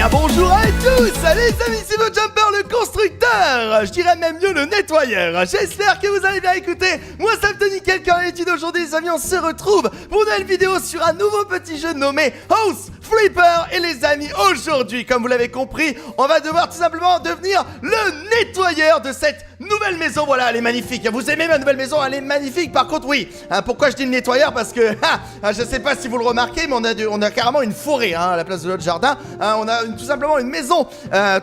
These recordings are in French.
bien bonjour à tous, les amis, c'est votre Jumper, le constructeur, je dirais même mieux le nettoyeur. J'espère que vous allez bien écouter. Moi ça me fait nickel car l'étude aujourd'hui les amis, on se retrouve pour une nouvelle vidéo sur un nouveau petit jeu nommé House Flipper. Et les amis, aujourd'hui, comme vous l'avez compris, on va devoir tout simplement devenir le nettoyeur de cette nouvelle maison. Voilà, elle est magnifique. Vous aimez ma nouvelle maison? Elle est magnifique. Par contre, oui, pourquoi je dis le nettoyeur? Parce que, je sais pas si vous le remarquez, mais on a carrément une forêt à la place de notre jardin. On a tout simplement une maison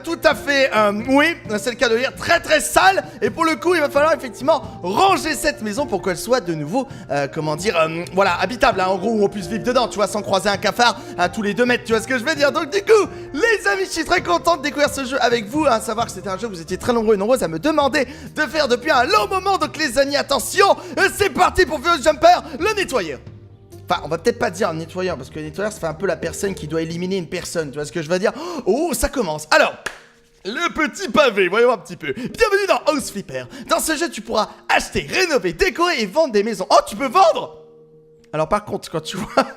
tout à fait, oui, c'est le cas de dire, très très sale. Et pour le coup, il va falloir effectivement ranger cette maison pour qu'elle soit de nouveau, comment dire, voilà, habitable. En gros, où on puisse vivre dedans, tu vois, sans croiser un cafard à tous les 2 mètres. Tu vois ce que je veux dire? Donc du coup, les amis, je suis très content de découvrir ce jeu avec vous. À savoir que c'était un jeu que vous étiez très nombreux et nombreuses à me demander de faire depuis un long moment. Donc les amis, attention, c'est parti pour Furious Jumper, le nettoyeur. Enfin, on va peut-être pas dire nettoyeur, parce que nettoyeur, ça fait un peu la personne qui doit éliminer une personne. Tu vois ce que je veux dire? Oh, ça commence. Alors, le petit pavé, voyons un petit peu. Bienvenue dans House Flipper. Dans ce jeu, tu pourras acheter, rénover, décorer et vendre des maisons. Oh, tu peux vendre? Alors par contre, quand tu vois...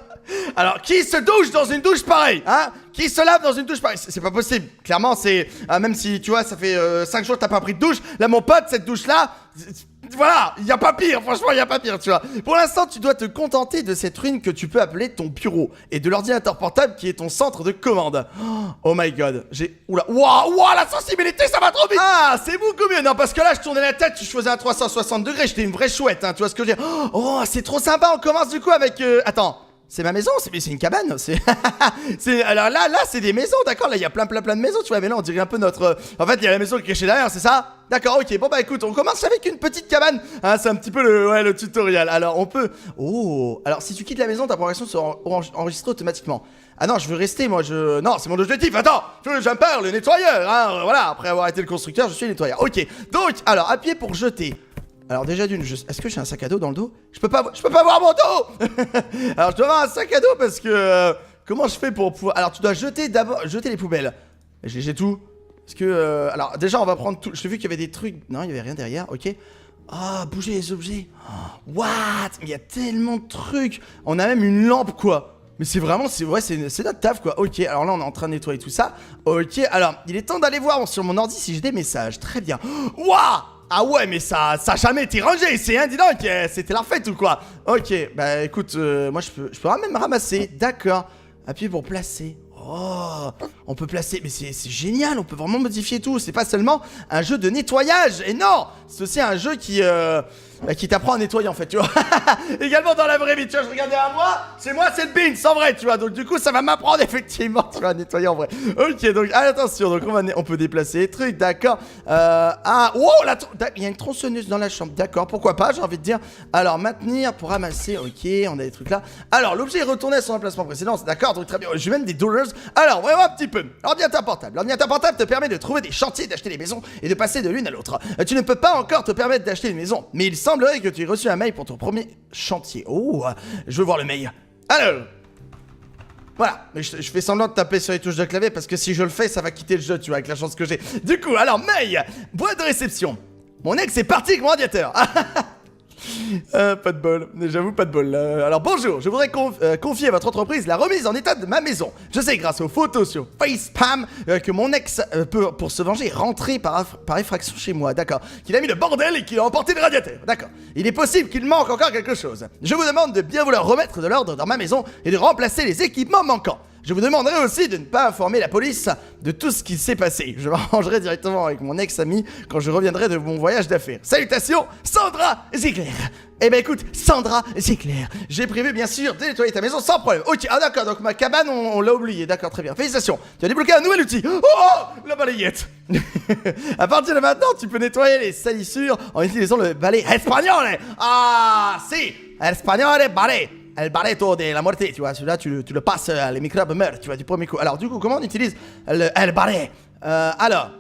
Alors, qui se douche dans une douche pareille, hein? Qui se lave dans une douche pareille? C'est pas possible. Clairement, c'est... même si, tu vois, ça fait 5 jours que t'as pas pris de douche. Là, mon pote, cette douche-là... Voilà, il y a pas pire, franchement, il y a pas pire, tu vois. Pour l'instant, tu dois te contenter de cette ruine que tu peux appeler ton bureau et de l'ordinateur portable qui est ton centre de commande. Oh my god, j'ai... Oula, waouh, la sensibilité, ça va trop vite. Ah, c'est beaucoup mieux. Non, parce que là, je tournais la tête, je faisais un 360 degrés, j'étais une vraie chouette, hein, tu vois ce que je veux dire. Oh, c'est trop sympa, on commence du coup avec... Attends... C'est ma maison, c'est une cabane, alors là, c'est des maisons, d'accord. Là, il y a plein de maisons, tu vois. Mais là, on dirait un peu notre... En fait, il y a la maison qui est cachée derrière, c'est ça? D'accord, ok. Bon, bah écoute, on commence avec une petite cabane. Hein, c'est un petit peu le tutoriel. Alors, on peut... Oh, alors si tu quittes la maison, ta progression sera enregistrée automatiquement. Ah non, je veux rester, moi, Non, c'est mon objectif, attends. Je veux le jumper, le nettoyeur, hein. Voilà, après avoir été le constructeur, je suis le nettoyeur. Ok, donc, alors, appuyez pour jeter. Alors déjà d'une, est-ce que j'ai un sac à dos dans le dos? Je peux pas voir mon dos. Alors je dois avoir un sac à dos parce que... comment je fais pour pouvoir... Alors tu dois jeter les poubelles. J'ai tout. Parce que... alors déjà on va prendre tout... Je t'ai vu qu'il y avait des trucs... Non, il y avait rien derrière, ok. Ah, bouger les objets. Oh, what? Il y a tellement de trucs. On a même une lampe, quoi. Mais c'est vraiment, c'est notre taf, quoi. Ok, alors là on est en train de nettoyer tout ça. Ok, alors il est temps d'aller voir sur mon ordi si j'ai des messages. Très bien. Waouh! Ah ouais, mais ça a jamais été rangé, c'est un dis donc, c'était la fête ou quoi? Ok, bah écoute, moi je peux même ramasser, d'accord. Appuyez pour placer. Oh, on peut placer, mais c'est génial, on peut vraiment modifier tout. C'est pas seulement un jeu de nettoyage, et non, c'est aussi un jeu qui t'apprend à nettoyer en fait, tu vois. Également dans la vraie vie, tu vois, je regardais à moi, c'est le Beans en vrai, tu vois. Donc du coup, ça va m'apprendre effectivement, tu vois, à nettoyer en vrai. Ok, donc attention, donc on peut déplacer les trucs, d'accord. Il y a une tronçonneuse dans la chambre, d'accord, pourquoi pas, j'ai envie de dire. Alors maintenir pour ramasser, ok, on a des trucs là. Alors l'objet est retourné à son emplacement précédent, d'accord, donc très bien. Je vais mettre des dollars. Alors, voyons un petit peu. L'ordinateur portable. L'ordinateur portable te permet de trouver des chantiers, d'acheter des maisons et de passer de l'une à l'autre. Tu ne peux pas encore te permettre d'acheter une maison, mais il semblerait que tu aies reçu un mail pour ton premier chantier. Oh, je veux voir le mail. Alors, voilà, je fais semblant de taper sur les touches de clavier parce que si je le fais, ça va quitter le jeu, tu vois, avec la chance que j'ai. Du coup, alors, mail, boîte de réception. Mon ex est parti avec mon ordinateur. Pas de bol, j'avoue pas de bol. Alors bonjour, je voudrais confier à votre entreprise la remise en état de ma maison. Je sais grâce aux photos sur Facepam que mon ex peut, pour se venger, rentrer par effraction chez moi, d'accord. Qu'il a mis le bordel et qu'il a emporté le radiateur, d'accord. Il est possible qu'il manque encore quelque chose. Je vous demande de bien vouloir remettre de l'ordre dans ma maison et de remplacer les équipements manquants. Je vous demanderai aussi de ne pas informer la police de tout ce qui s'est passé. Je m'arrangerai directement avec mon ex-ami quand je reviendrai de mon voyage d'affaires. Salutations, Sandra Ziegler. Eh ben écoute, Sandra Ziegler, j'ai prévu bien sûr de nettoyer ta maison sans problème. Ok, ah d'accord, donc ma cabane on l'a oublié, d'accord, très bien. Félicitations, tu as débloqué un nouvel outil. Oh, la balayette. À partir de maintenant, tu peux nettoyer les salissures en utilisant le balai espagnol. Ah, si, espagnol balai. El baretto de la muerte, tu vois, celui-là tu le passes, les microbes meurent, tu vois, du premier coup. Alors du coup, comment on utilise el balai? Alors,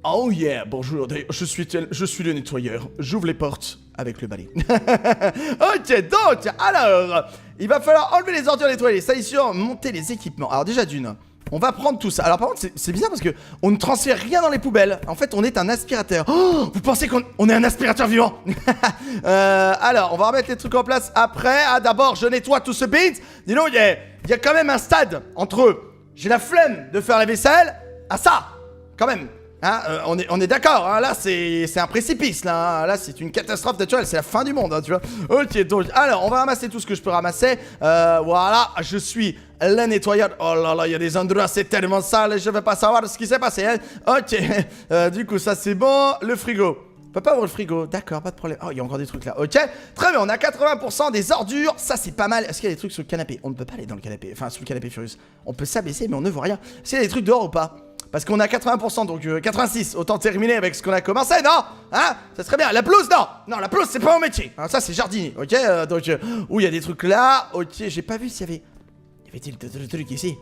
oh yeah, bonjour, je suis le nettoyeur, j'ouvre les portes avec le balai. Ok, donc, alors, il va falloir enlever les ordures, nettoyer les salissures, monter les équipements. Alors déjà d'une, on va prendre tout ça. Alors par contre c'est bizarre parce que on ne transfère rien dans les poubelles. En fait on est un aspirateur. Oh, vous pensez qu'on est un aspirateur vivant? Alors on va remettre les trucs en place après. Ah d'abord je nettoie tout ce beans. Dis donc il y a quand même un stade entre j'ai la flemme de faire la vaisselle à ça, quand même. Hein, on est d'accord, hein, là c'est un précipice, là, hein, là c'est une catastrophe naturelle, c'est la fin du monde, hein, tu vois. Ok, donc, alors, on va ramasser tout ce que je peux ramasser. Voilà, je suis le nettoyeur. Oh là là, il y a des endroits, c'est tellement sale, je vais pas savoir ce qui s'est passé, hein. Ok, du coup, ça c'est bon. Le frigo. On peut pas ouvrir le frigo, d'accord, pas de problème. Oh, il y a encore des trucs là, ok. Très bien, on a 80% des ordures, ça c'est pas mal. Est-ce qu'il y a des trucs sur le canapé? On ne peut pas aller dans le canapé, enfin sur le canapé Furious. On peut s'abaisser, mais on ne voit rien. Est-ce qu'il y a des trucs dehors ou pas? Parce qu'on a 80%, donc 86. Autant terminer avec ce qu'on a commencé, non? Hein? Ça serait bien. La pelouse, non! Non, la pelouse, c'est pas mon métier. Hein, ça, c'est jardinier, ok? Donc, où il y a des trucs là. Ok, j'ai pas vu s'il y avait... Y avait-il des trucs ici?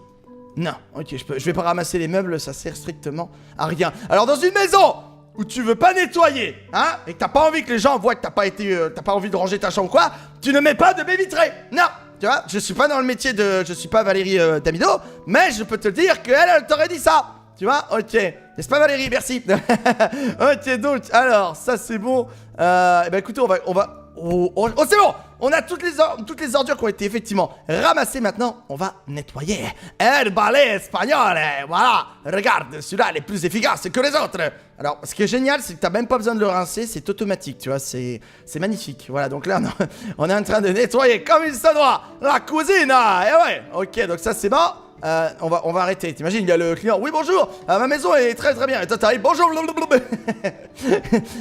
Non, ok, je vais pas ramasser les meubles, ça sert strictement à rien. Alors, dans une maison où tu veux pas nettoyer, hein? Et que t'as pas envie que les gens voient que t'as pas envie de ranger ta chambre ou quoi, tu ne mets pas de baie vitrée. Non! Tu vois, je suis pas dans le métier de... Je suis pas Valérie Damido, mais je peux te dire elle t'aurait dit ça. Tu vois, ok. N'est-ce pas Valérie, merci. Ok, donc, alors, ça c'est bon. Eh ben écoutez, on va... Oh, c'est bon. On a toutes les ordures qui ont été effectivement ramassées. Maintenant, on va nettoyer. El balai espagnol, voilà. Regarde, celui-là, il est plus efficace que les autres. Alors, ce qui est génial, c'est que t'as même pas besoin de le rincer, c'est automatique, tu vois, c'est magnifique. Voilà, donc là, on est en train de nettoyer comme il se doit la cuisine. Et ouais, ok, donc ça c'est bon. On va arrêter. T'imagines, il y a le client. Oui, bonjour. Ma maison est très très bien. Et toi, t'arrives. Bonjour.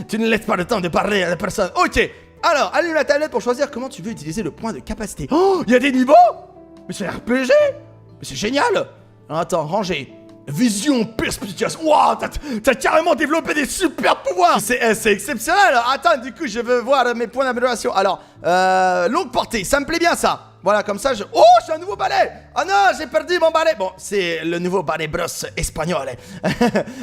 Tu ne laisses pas le temps de parler à la personne. Ok. Alors, allume la tablette pour choisir comment tu veux utiliser le point de capacité. Oh, il y a des niveaux. Mais c'est RPG. Mais c'est génial. Alors, attends, ranger. Vision, perspicacité. Waouh, t'as carrément développé des super pouvoirs. C'est exceptionnel. Alors, attends, du coup, je veux voir mes points d'amélioration. Alors, longue portée, ça me plaît bien ça. Voilà, comme ça, oh, j'ai un nouveau balai. Oh non, j'ai perdu mon balai. Bon, c'est le nouveau balai brosse espagnol.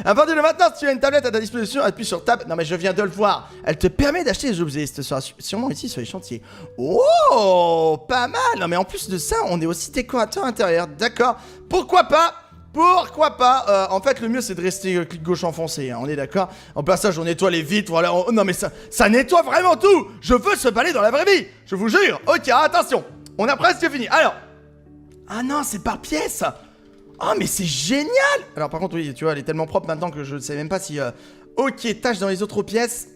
À partir de maintenant, si tu as une tablette à ta disposition, appuie sur Tab. Non, mais je viens de le voir. Elle te permet d'acheter des objets. Ce sera sûrement ici sur les chantiers. Oh, pas mal. Non, mais en plus de ça, on est aussi décorateur intérieur. D'accord. Pourquoi pas? Pourquoi pas? En fait, le mieux, c'est de rester clic gauche enfoncé, hein, on est d'accord? En passage, on nettoie les vitres, voilà. Non, mais ça nettoie vraiment tout. Je veux ce balai dans la vraie vie. Je vous jure. Ok, attention. On a presque fini. Alors. Ah non, c'est par pièce. Oh, mais c'est génial. Alors, par contre, oui, tu vois, elle est tellement propre maintenant que je ne sais même pas si... Ok, tâche dans les autres pièces.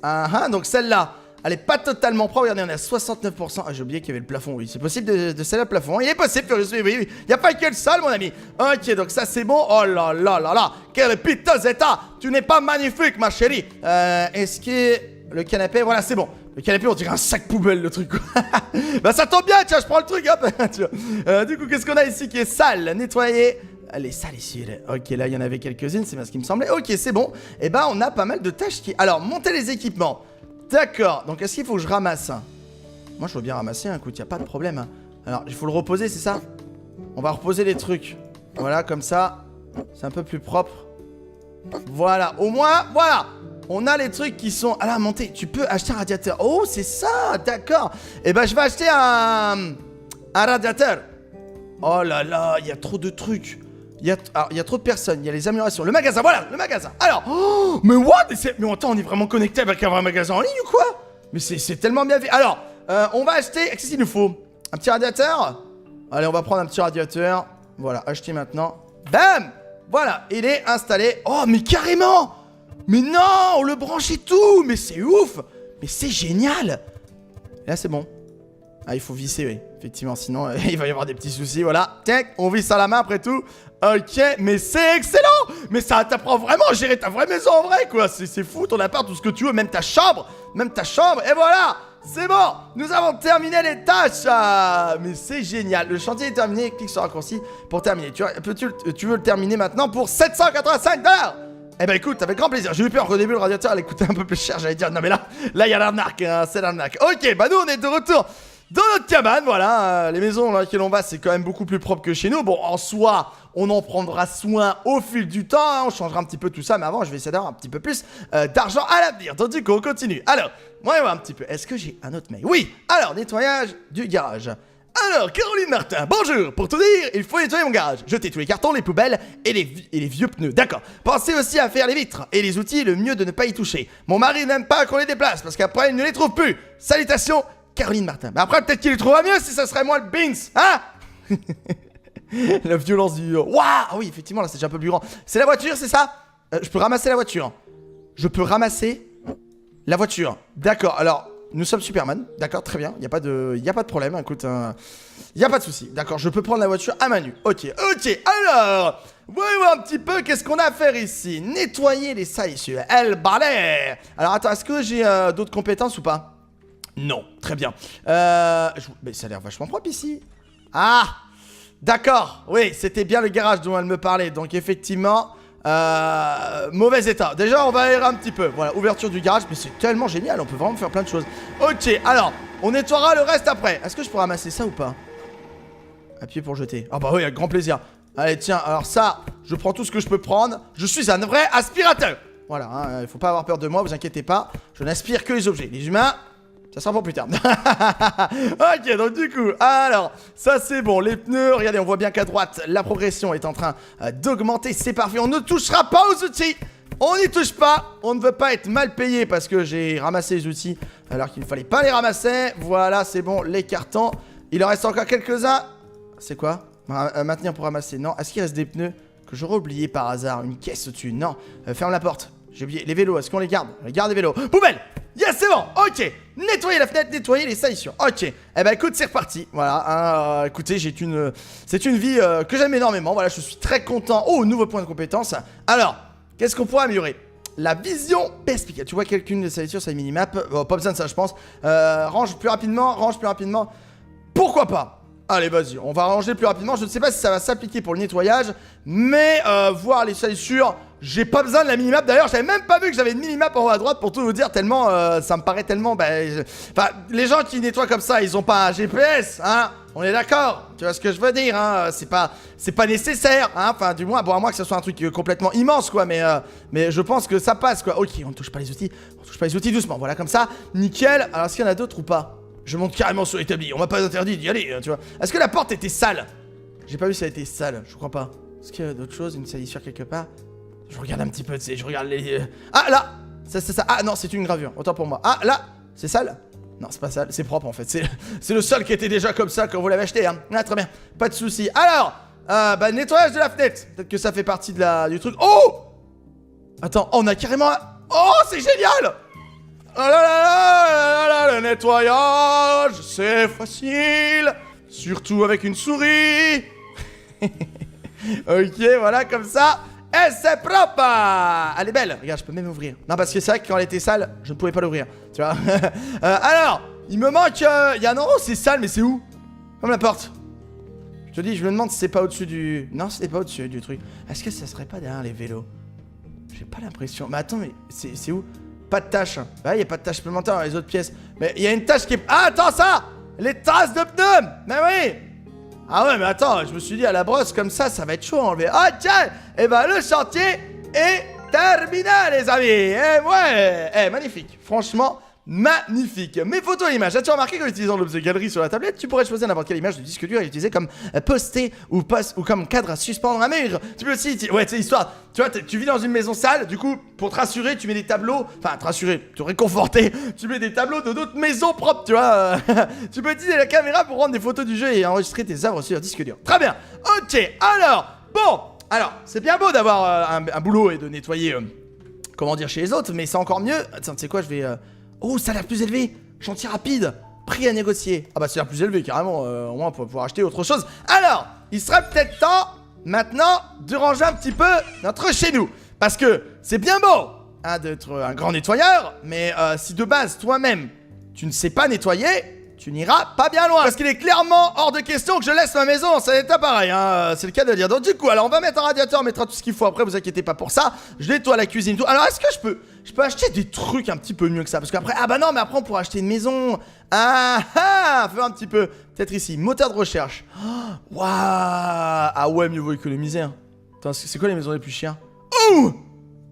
Donc celle-là, elle est pas totalement propre. Regardez, on est à 69%. Ah, j'ai oublié qu'il y avait le plafond, oui. C'est possible de sceller le plafond. Il est possible, oui. Il n'y a pas que le sol, mon ami. Ok, donc ça, c'est bon. Oh là là là là. Quel piteux état. Tu n'es pas magnifique, ma chérie. Est-ce que... Le canapé, voilà, c'est bon. Le canapé, on dirait un sac poubelle, le truc. Bah, ça tombe bien, tiens, je prends le truc, hop. Du coup, qu'est-ce qu'on a ici qui est sale? Nettoyer. Elle est sale ici. Ok, là, il y en avait quelques-unes, c'est bien ce qui me semblait. Ok, c'est bon. Et bah, on a pas mal de tâches qui... Alors, monter les équipements. D'accord. Donc, est-ce qu'il faut que je ramasse? Moi, je veux bien ramasser, écoute, il n'y a pas de problème. Alors, il faut le reposer, c'est ça? On va reposer les trucs. Voilà, comme ça. C'est un peu plus propre. Voilà, au moins, voilà. On a les trucs qui sont... Ah là, monter, tu peux acheter un radiateur. Oh, c'est ça, d'accord. Et ben, je vais acheter un radiateur. Oh là là, il y a trop de trucs. Il y a trop de personnes, il y a les améliorations. Le magasin, voilà, le magasin. Alors, oh, mais what? Mais attends, on est vraiment connecté avec un vrai magasin en ligne ou quoi? Mais c'est tellement bien fait. Alors, on va acheter... Qu'est-ce qu'il nous faut? Un petit radiateur? Allez, on va prendre un petit radiateur. Voilà, acheter maintenant. Bam! Voilà, il est installé. Oh, mais carrément! Mais non, on le branche et tout. Mais c'est ouf. Mais c'est génial. Et là, c'est bon. Ah, il faut visser, oui. Effectivement, sinon, il va y avoir des petits soucis. Voilà. Tac, on visse à la main après tout. Ok, mais c'est excellent. Mais ça t'apprend vraiment à gérer ta vraie maison en vrai, quoi. C'est fou, ton appart, tout ce que tu veux. Même ta chambre. Et voilà. C'est bon. Nous avons terminé les tâches. Mais c'est génial. Le chantier est terminé. Clique sur raccourci pour terminer. Tu veux le terminer maintenant pour 785 $. Eh ben écoute, avec grand plaisir. J'ai eu peur qu'au début le radiateur allait coûter un peu plus cher. J'allais dire non mais là il y a l'arnaque, hein, c'est l'arnaque. Ok, bah nous on est de retour dans notre cabane, voilà. Les maisons dans lesquelles on va, c'est quand même beaucoup plus propre que chez nous. Bon, en soi, on en prendra soin au fil du temps, hein, on changera un petit peu tout ça. Mais avant, je vais essayer d'avoir un petit peu plus d'argent à l'avenir. Donc du coup, on continue. Alors, moi on va voir un petit peu. Est-ce que j'ai un autre mail? Oui. Alors, nettoyage du garage. Alors, Caroline Martin, bonjour. Pour tout dire, il faut nettoyer mon garage. Jeter tous les cartons, les poubelles et les vieux pneus. D'accord. Pensez aussi à faire les vitres et les outils, le mieux de ne pas y toucher. Mon mari n'aime pas qu'on les déplace parce qu'après, il ne les trouve plus. Salutations, Caroline Martin. Mais après, peut-être qu'il les trouvera mieux si ça serait moi le Binks, hein? La violence du... Waouh. Ah oui, effectivement, là, c'est déjà un peu plus grand. C'est la voiture, c'est ça? Je peux ramasser la voiture. Je peux ramasser la voiture. D'accord, alors, nous sommes Superman. D'accord, très bien. Il n'y a pas de problème. Écoute, il n'y a pas de souci. D'accord, je peux prendre la voiture à main nue. Ok, alors... Voyons un petit peu qu'est-ce qu'on a à faire ici. Nettoyer les salissures. Elle balai. Alors, attends, est-ce que j'ai d'autres compétences ou pas? Non, très bien. Mais ça a l'air vachement propre ici. Ah, d'accord. Oui, c'était bien le garage dont elle me parlait. Donc, effectivement... mauvais état. Déjà on va aérer un petit peu. Voilà, ouverture du garage. Mais c'est tellement génial, on peut vraiment faire plein de choses. Ok, alors, on nettoiera le reste après. Est-ce que je pourrais ramasser ça ou pas? Appuyez pour jeter. Ah bah oui, avec grand plaisir. Allez, tiens, alors ça, je prends tout ce que je peux prendre. Je suis un vrai aspirateur. Voilà, hein, il faut pas avoir peur de moi, vous inquiétez pas. Je n'aspire que les objets. Les humains, ça sera pour plus tard. Ok, donc du coup, alors, ça c'est bon. Les pneus, regardez, on voit bien qu'à droite, la progression est en train d'augmenter. C'est parfait, on ne touchera pas aux outils. On n'y touche pas. On ne veut pas être mal payé parce que j'ai ramassé les outils alors qu'il ne fallait pas les ramasser. Voilà, c'est bon, les cartons. Il en reste encore quelques-uns. C'est quoi? Maintenir pour ramasser. Non, est-ce qu'il reste des pneus que j'aurais oublié par hasard? Une caisse au-dessus. Non, ferme la porte. J'ai oublié. Les vélos, est-ce qu'on les garde? On les garde les vélos. Poubelle. Yes, c'est bon, ok. Nettoyer la fenêtre, nettoyer les salissures. Ok, eh ben écoute, c'est reparti. Voilà, écoutez, c'est une vie que j'aime énormément. Voilà, je suis très content. Oh, nouveau point de compétence. Alors, qu'est-ce qu'on pourrait améliorer? La vision perspicace. Tu vois quelqu'une des salissures sur la minimap? Oh, pas besoin de ça, je pense. Range plus rapidement, range plus rapidement. Pourquoi pas? Allez, vas-y, on va ranger plus rapidement. Je ne sais pas si ça va s'appliquer pour le nettoyage, mais voir les salissures, j'ai pas besoin de la minimap. D'ailleurs, j'avais même pas vu que j'avais une minimap en haut à droite pour tout vous dire, tellement ça me paraît tellement... Enfin, les gens qui nettoient comme ça, ils ont pas un GPS, hein. On est d'accord, tu vois ce que je veux dire, hein. C'est pas nécessaire, hein. Enfin, du moins, bon, à moins que ce soit un truc complètement immense, quoi. Mais je pense que ça passe, quoi. Ok, on ne touche pas les outils. On touche pas les outils doucement. Voilà, comme ça, nickel. Alors, est-ce qu'il y en a d'autres ou pas? Je monte carrément sur l'établi, on m'a pas interdit d'y aller, tu vois. Est-ce que la porte était sale? J'ai pas vu si elle était sale, je crois pas. Est-ce qu'il y a d'autres choses, une salissure quelque part? Je regarde un petit peu, tu sais, je regarde les... Ah, là! Ça. Ah, non, c'est une gravure, autant pour moi. Ah, là! C'est sale? Non, c'est pas sale, c'est propre en fait. C'est le sol qui était déjà comme ça quand vous l'avez acheté, hein. Ah, très bien, pas de soucis. Alors, nettoyage de la fenêtre. Peut-être que ça fait partie du truc. Oh! Attends, on a carrément... Oh, c'est génial! Oh là là là là là, le nettoyage, c'est facile, surtout avec une souris. Ok, voilà, comme ça, et c'est propre. Elle est belle, regarde, je peux même ouvrir. Non, parce que c'est vrai que quand elle était sale, je ne pouvais pas l'ouvrir, tu vois. Alors, il me manque, il y a un endroit où c'est sale, mais c'est où? Comme la porte. Je te dis, je me demande si c'est pas au-dessus du... Non, c'était pas au-dessus du truc. Est-ce que ça serait pas derrière les vélos? J'ai pas l'impression. Mais attends, mais c'est où? Pas de tâche. Ouais, il y a pas de tâche supplémentaire dans les autres pièces. Mais il y a une tâche qui est... Ah, attends, ça! Les traces de pneus! Mais oui! Ah ouais, mais attends, je me suis dit à la brosse comme ça va être chaud à enlever. Ah, tiens! Et ben, le chantier est terminé, les amis! Et ouais! Magnifique. Franchement, magnifique. Mes photos et images. As-tu remarqué qu'en utilisant l'objet galerie sur la tablette, tu pourrais choisir n'importe quelle image du disque dur et l'utiliser comme poster ou comme cadre à suspendre à mur. Tu peux aussi... Ouais, tu sais, histoire... Tu vois, tu vis dans une maison sale, du coup, pour te rassurer, tu mets des tableaux... Enfin, te rassurer, te réconforter, tu mets des tableaux de d'autres maisons propres, tu vois. Tu peux utiliser la caméra pour prendre des photos du jeu et enregistrer tes œuvres sur disque dur. Très bien. Ok, alors... Bon, alors, c'est bien beau d'avoir un boulot et de nettoyer... comment dire, chez les autres, mais c'est encore mieux... Attends, tu sais quoi, je vais... Oh, ça a l'air plus élevé. Chantier rapide. Prix à négocier. Ah bah, ça a l'air plus élevé, carrément. Au moins, pour pouvoir acheter autre chose. Alors, il serait peut-être temps, maintenant, de ranger un petit peu notre chez nous. Parce que c'est bien beau, hein, d'être un grand nettoyeur. Mais si de base, toi-même, tu ne sais pas nettoyer... tu n'iras pas bien loin. Parce qu'il est clairement hors de question que je laisse ma maison dans cet état pareil, hein. C'est le cas de le dire. Donc du coup, alors on va mettre un radiateur, on mettra tout ce qu'il faut après, vous inquiétez pas pour ça. Je nettoie la cuisine, tout. Alors est-ce que je peux acheter des trucs un petit peu mieux que ça? Parce qu'après, ah bah non, mais après on pourra acheter une maison. Ah ah, fais un petit peu. Peut-être ici, moteur de recherche. Waouh. Ah ouais, mieux vaut économiser, hein. Attends, c'est quoi les maisons les plus chères? Ouh.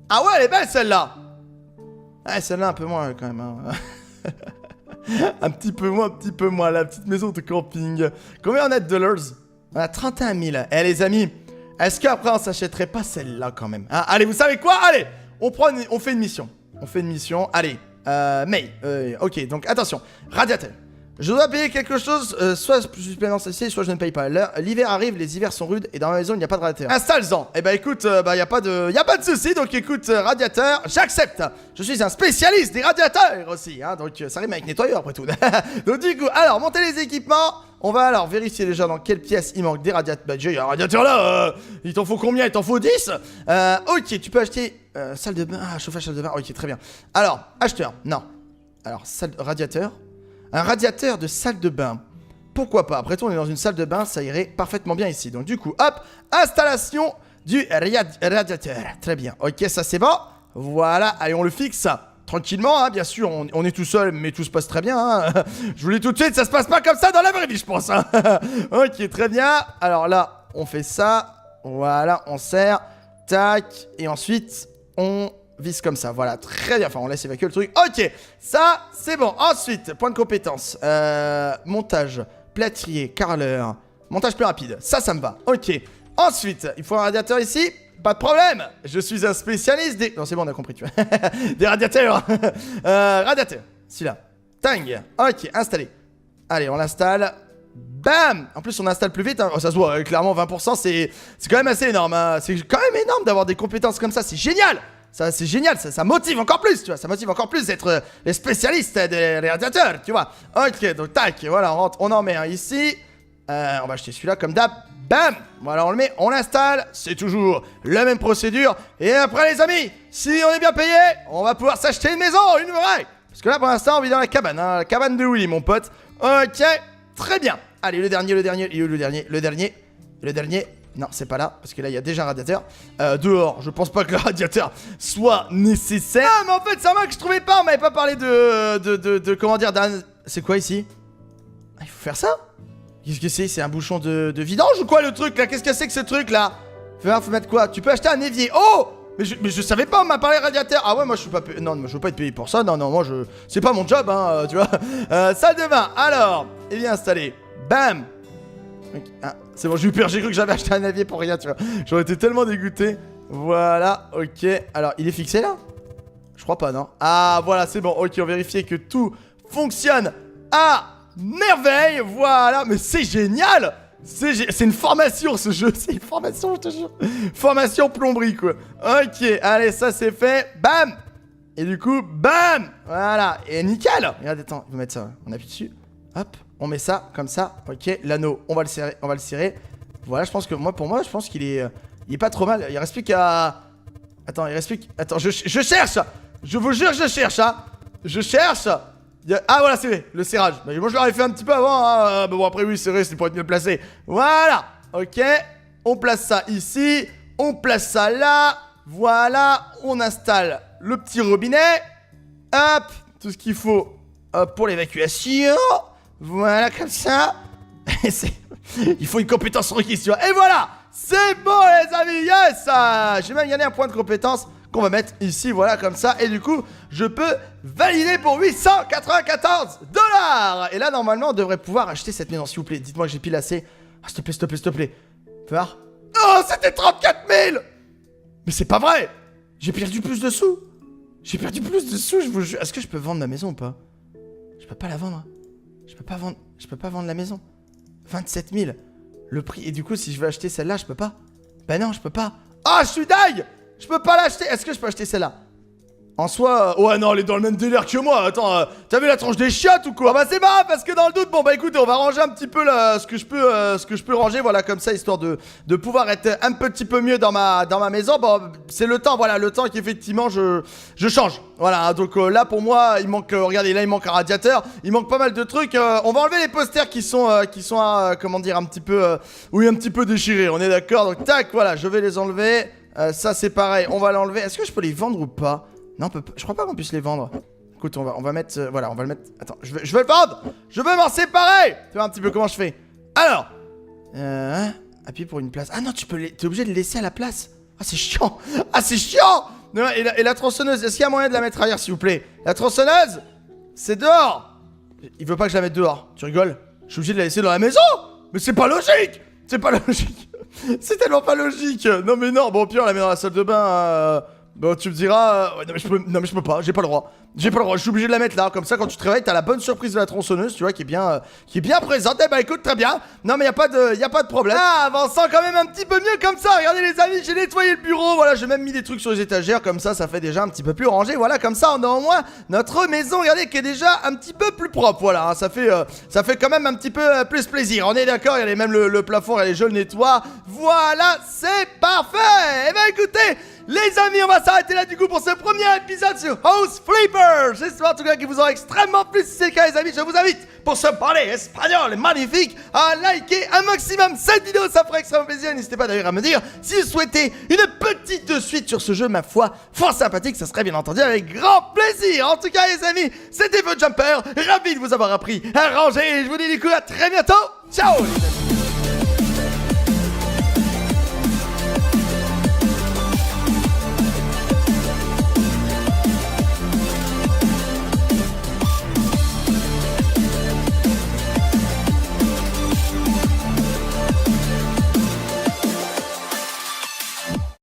Ah ouais, elle est belle celle-là. Ouais, celle-là un peu moins quand même, hein. Un petit peu moins, la petite maison de camping. Combien on a de dollars? On a 31 000. Eh les amis, est-ce qu'après on s'achèterait pas celle-là quand même, hein? Allez, vous savez quoi? Allez, on fait une mission. Allez, May. Ok, donc attention. Radiateur. Je dois payer quelque chose, soit supplément ceci, soit je ne paye pas. L'hiver arrive, les hivers sont rudes et dans ma maison il n'y a pas de radiateur. Installe-en. Eh bah écoute, y a pas de souci. Donc écoute, radiateur, j'accepte. Je suis un spécialiste des radiateurs aussi, hein. Donc ça rime avec nettoyeur après tout. Donc du coup, alors montez les équipements. On va alors vérifier déjà dans quelle pièce il manque des radiateurs. Bah déjà il y a un radiateur là. Il t'en faut combien? Il t'en faut 10. Ok, tu peux acheter salle de bain. Ah, chauffage salle de bain. Ok, très bien. Alors, acheteur, non. Alors, radiateur. Un radiateur de salle de bain. Pourquoi pas? Après tout, on est dans une salle de bain, ça irait parfaitement bien ici. Donc du coup, hop, installation du radiateur. Très bien. Ok, ça c'est bon. Voilà, allez, on le fixe. Tranquillement, hein, bien sûr, on est tout seul, mais tout se passe très bien. Hein. Je vous le dis tout de suite, ça se passe pas comme ça dans la vraie vie, je pense. Hein. Ok, très bien. Alors là, on fait ça. Voilà, on serre. Tac. Et ensuite, on vise comme ça, voilà, très bien. Enfin, on laisse évacuer le truc. Ok, ça, c'est bon. Ensuite, point de compétence. Montage, plâtrier, carreleur. Montage plus rapide. Ça me va. Ok. Ensuite, il faut un radiateur ici. Pas de problème. Je suis un spécialiste des... Non, c'est bon, on a compris, tu vois. Des radiateurs. Radiateur. Celui-là. Tang. Ok, installé. Allez, on l'installe. Bam. En plus, on installe plus vite. Hein. Oh, ça se voit, clairement, 20%, c'est quand même assez énorme. Hein. C'est quand même énorme d'avoir des compétences comme ça. C'est génial. Ça, c'est génial, ça motive encore plus, tu vois. Ça motive encore plus d'être les spécialistes des radiateurs, tu vois. Ok, donc tac, voilà, on rentre, on en met un ici. On va acheter celui-là comme d'hab. Bam. Voilà, on le met, on l'installe. C'est toujours la même procédure. Et après, les amis, si on est bien payé, on va pouvoir s'acheter une maison, une vraie. Parce que là, pour l'instant, on vit dans la cabane, hein, la cabane de Willy, mon pote. Ok, très bien. Allez, le dernier. Il est où le dernier. Non, c'est pas là, parce que là, il y a déjà un radiateur. Dehors, je pense pas que le radiateur soit nécessaire. Ah, mais en fait, c'est moi que je trouvais pas. On m'avait pas parlé comment dire, d'un... C'est quoi ici? Ah, il faut faire ça? Qu'est-ce que c'est? C'est un bouchon de vidange ou quoi, le truc, là? Qu'est-ce que c'est que ce truc, là? Faut mettre quoi? Tu peux acheter un évier. Oh! Mais je savais pas, on m'a parlé radiateur. Ah ouais, moi, je suis pas payé. Non, moi, je veux pas être payé pour ça. Non, moi, c'est pas mon job, hein, tu vois. Salle de bain. Alors, il est installé. Bam! Okay. Ah, c'est bon, j'ai eu peur, j'ai cru que j'avais acheté un évier pour rien, tu vois. J'aurais été tellement dégoûté. Voilà, ok. Alors, il est fixé là? Je crois pas, non? Ah, voilà, c'est bon. Ok, on vérifie que tout fonctionne à merveille. Voilà, mais c'est génial! C'est une formation, ce jeu. C'est une formation, je te jure. Formation plomberie, quoi. Ok, allez, ça c'est fait. Bam! Et du coup, bam! Voilà, et nickel! Regarde, attends, il faut mettre ça. On appuie dessus. Hop. On met ça, comme ça, ok, l'anneau, on va le serrer, Voilà, je pense que, pour moi, je pense qu'il est pas trop mal, il reste plus qu'à... Attends, il reste plus qu'à... Attends, je cherche. Je vous jure, je cherche, hein. Je cherche. Ah, voilà, c'est vrai, le serrage. Bah, moi, je l'aurais fait un petit peu avant, hein. Bon, après, oui, c'est vrai, c'est pour être mieux placé. Voilà, ok, on place ça ici, on place ça là, voilà, on installe le petit robinet, hop, tout ce qu'il faut pour l'évacuation. Voilà, comme ça. Il faut une compétence requise, tu vois. Et voilà, c'est bon, les amis, yes. J'ai même gagné un point de compétence qu'on va mettre ici, voilà, comme ça. Et du coup, je peux valider pour 894 $. Et là, normalement, on devrait pouvoir acheter cette maison, s'il vous plaît. Dites-moi que j'ai pile assez. Ah, s'il te plaît. Fais voir. Oh, c'était 34 000. Mais c'est pas vrai. J'ai perdu plus de sous. Je vous jure. Est-ce que je peux vendre ma maison ou pas? Je peux pas la vendre. Je peux pas vendre la maison. 27 000. Le prix. Et du coup, si je veux acheter celle-là, je peux pas. Bah non, je peux pas. Ah, je suis dingue. Je peux pas l'acheter. Est-ce que je peux acheter celle-là? En soi, ouais, non, elle est dans le même délire que moi. Attends, t'as vu la tranche des chiottes ou quoi? Bah c'est marrant parce que dans le doute, bon bah écoutez, on va ranger un petit peu ce que je peux ranger, voilà, comme ça, histoire de pouvoir être un petit peu mieux dans ma maison. Bon, c'est le temps, voilà, le temps qu'effectivement je change. Voilà, donc là pour moi, il manque, regardez, là il manque un radiateur, il manque pas mal de trucs. On va enlever les posters qui sont comment dire, un petit peu, oui, un petit peu déchirés, on est d'accord. Donc tac, voilà, je vais les enlever. Ça c'est pareil, on va l'enlever. Est-ce que je peux les vendre ou pas? Non, je crois pas qu'on puisse les vendre. Écoute, on va mettre... voilà, on va le mettre... Attends, je veux le vendre. Je veux m'en séparer. Tu vois un petit peu comment je fais. Alors. Appuie pour une place. Ah non, t'es obligé de le laisser à la place. Ah, c'est chiant. Ah, c'est chiant. Non, et la tronçonneuse, est-ce qu'il y a moyen de la mettre ailleurs, s'il vous plaît? La tronçonneuse, c'est dehors. Il veut pas que je la mette dehors. Tu rigoles? Je suis obligé de la laisser dans la maison. Mais c'est pas logique. C'est pas logique. C'est tellement pas logique. Non, mais non. Bon, au pire, on la met dans la salle de bain... Bon, tu me diras... ouais, non mais je peux pas, j'ai pas le droit. J'ai pas le droit, je suis obligé de la mettre là. Comme ça, quand tu te réveilles, t'as la bonne surprise de la tronçonneuse, tu vois, qui est bien présente. Eh bah écoute, très bien. Non mais y a pas de problème. Ah, avançant quand même un petit peu mieux comme ça. Regardez les amis, j'ai nettoyé le bureau. Voilà, j'ai même mis des trucs sur les étagères. Comme ça fait déjà un petit peu plus rangé. Voilà, comme ça, on a au moins notre maison, regardez, qui est déjà un petit peu plus propre. Voilà, hein, ça fait quand même un petit peu plus plaisir. On est d'accord, regardez, même le plafond, regardez, je le nettoie. Voilà, c'est parfait. Eh bah écoutez, les amis, on va s'arrêter là du coup pour ce premier épisode sur House Flipper. J'espère en tout cas qu'il vous aura extrêmement plu. Si c'est le cas, les amis, je vous invite pour ce parler espagnol magnifique à liker un maximum cette vidéo, ça ferait extrêmement plaisir. N'hésitez pas d'ailleurs à me dire si vous souhaitez une petite suite sur ce jeu, ma foi, fort sympathique. Ça serait bien entendu avec grand plaisir. En tout cas, les amis, c'était VoJumper. Ravi de vous avoir appris à ranger. Je vous dis du coup à très bientôt. Ciao les amis.